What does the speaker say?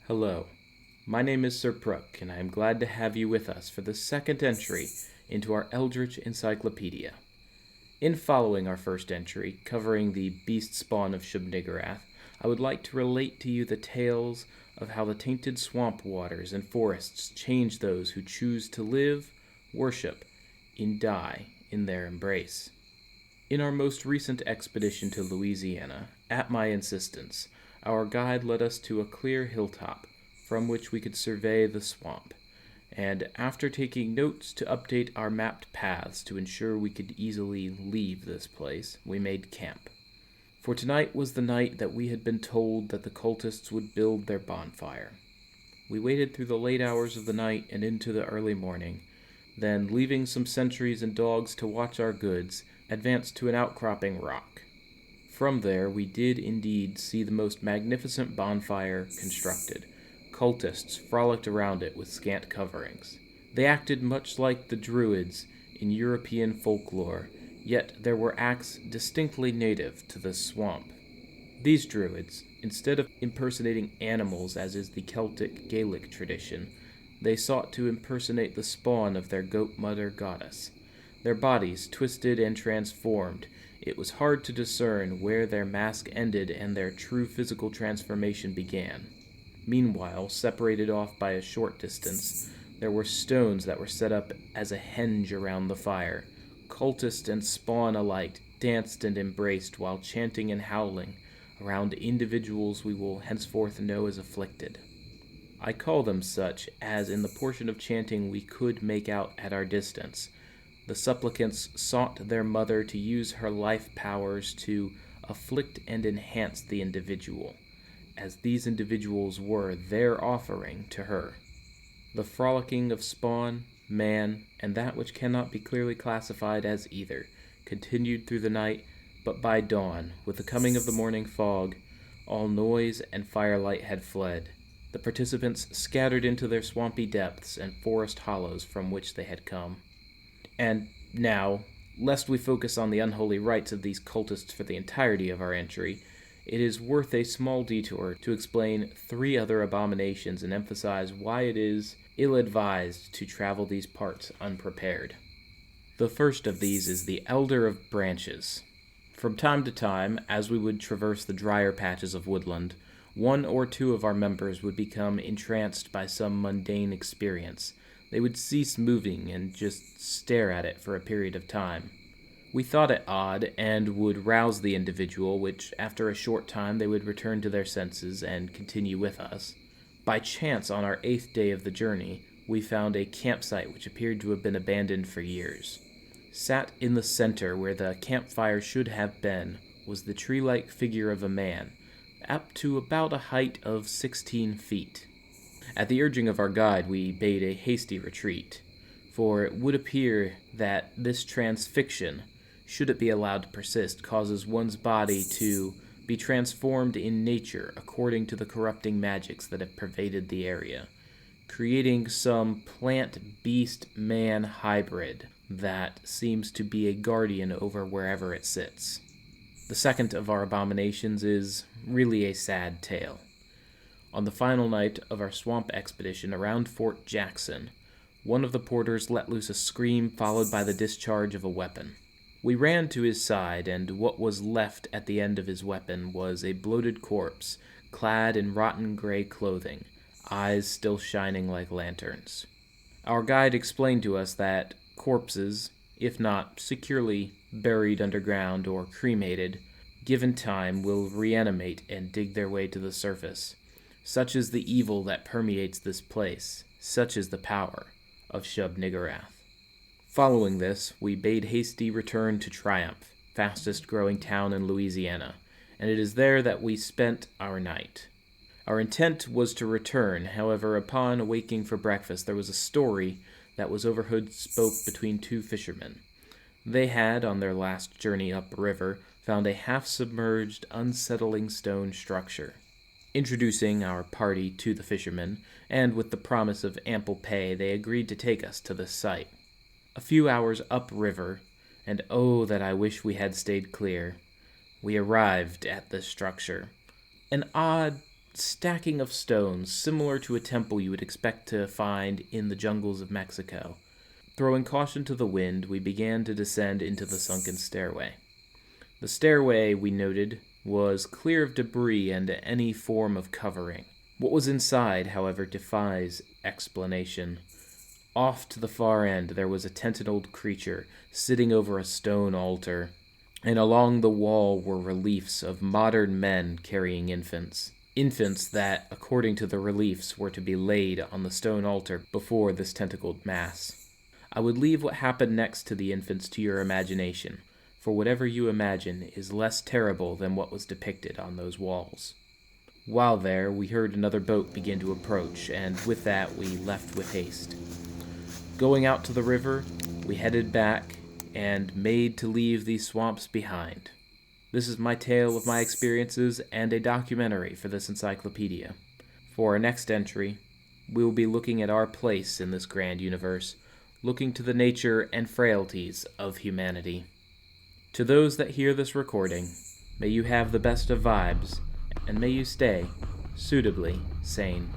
Hello, my name is SirProok, and I am glad to have you with us for the second entry into our Eldritch Encyclopedia. In following our first entry, covering the beast spawn of Shub-Niggurath, I would like to relate to you the tales of how the tainted swamp waters and forests change those who choose to live, worship, and die in their embrace. In our most recent expedition to Louisiana, at my insistence, our guide led us to a clear hilltop from which we could survey the swamp, and after taking notes to update our mapped paths to ensure we could easily leave this place, we made camp. For tonight was the night that we had been told that the cultists would build their bonfire. We waited through the late hours of the night and into the early morning, then, leaving some sentries and dogs to watch our goods, advanced to an outcropping rock. From there, we did indeed see the most magnificent bonfire constructed. Cultists frolicked around it with scant coverings. They acted much like the Druids in European folklore, yet there were acts distinctly native to this swamp. These Druids, instead of impersonating animals as is the Celtic Gaelic tradition, they sought to impersonate the spawn of their goat mother goddess. Their bodies twisted and transformed, it was hard to discern where their mask ended and their true physical transformation began. Meanwhile, separated off by a short distance, there were stones that were set up as a henge around the fire. Cultist and spawn alike danced and embraced while chanting and howling around individuals we will henceforth know as afflicted. I call them such as in the portion of chanting we could make out at our distance, the supplicants sought their mother to use her life powers to afflict and enhance the individual, as these individuals were their offering to her. The frolicking of spawn, man, and that which cannot be clearly classified as either, continued through the night, but by dawn, with the coming of the morning fog, all noise and firelight had fled. The participants scattered into their swampy depths and forest hollows from which they had come. And now, lest we focus on the unholy rites of these cultists for the entirety of our entry, it is worth a small detour to explain 3 other abominations and emphasize why it is ill-advised to travel these parts unprepared. The first of these is the Elder of Branches. From time to time, as we would traverse the drier patches of woodland, 1 or 2 of our members would become entranced by some mundane experience. They would cease moving and just stare at it for a period of time. We thought it odd and would rouse the individual, which after a short time they would return to their senses and continue with us. By chance, on our 8th day of the journey, we found a campsite which appeared to have been abandoned for years. Sat in the center where the campfire should have been was the tree-like figure of a man, up to about a height of 16 feet. At the urging of our guide, we bade a hasty retreat, for it would appear that this transfixion, should it be allowed to persist, causes one's body to be transformed in nature according to the corrupting magics that have pervaded the area, creating some plant-beast-man hybrid that seems to be a guardian over wherever it sits. The second of our abominations is really a sad tale. On the final night of our swamp expedition around Fort Jackson, one of the porters let loose a scream followed by the discharge of a weapon. We ran to his side, and what was left at the end of his weapon was a bloated corpse, clad in rotten gray clothing, eyes still shining like lanterns. Our guide explained to us that corpses, if not securely buried underground or cremated, given time will reanimate and dig their way to the surface. Such is the evil that permeates this place, such is the power of Shub-Niggurath. Following this, we bade hasty return to Triumph, fastest growing town in Louisiana, and it is there that we spent our night. Our intent was to return, however, upon awaking for breakfast, there was a story that was overheard spoke between 2 fishermen. They had, on their last journey upriver, found a half-submerged, unsettling stone structure. Introducing our party to the fishermen, and with the promise of ample pay, they agreed to take us to this site. A few hours upriver, and oh that I wish we had stayed clear, we arrived at this structure. An odd stacking of stones, similar to a temple you would expect to find in the jungles of Mexico. Throwing caution to the wind, we began to descend into the sunken stairway. The stairway, we noted, was clear of debris and any form of covering. What was inside, however, defies explanation. Off to the far end, there was a tentacled creature sitting over a stone altar, and along the wall were reliefs of modern men carrying infants. Infants that, according to the reliefs, were to be laid on the stone altar before this tentacled mass. I would leave what happened next to the infants to your imagination, for whatever you imagine is less terrible than what was depicted on those walls. While there, we heard another boat begin to approach, and with that we left with haste. Going out to the river, we headed back and made to leave these swamps behind. This is my tale of my experiences and a documentary for this encyclopedia. For our next entry, we will be looking at our place in this grand universe, looking to the nature and frailties of humanity. To those that hear this recording, may you have the best of vibes, and may you stay suitably sane.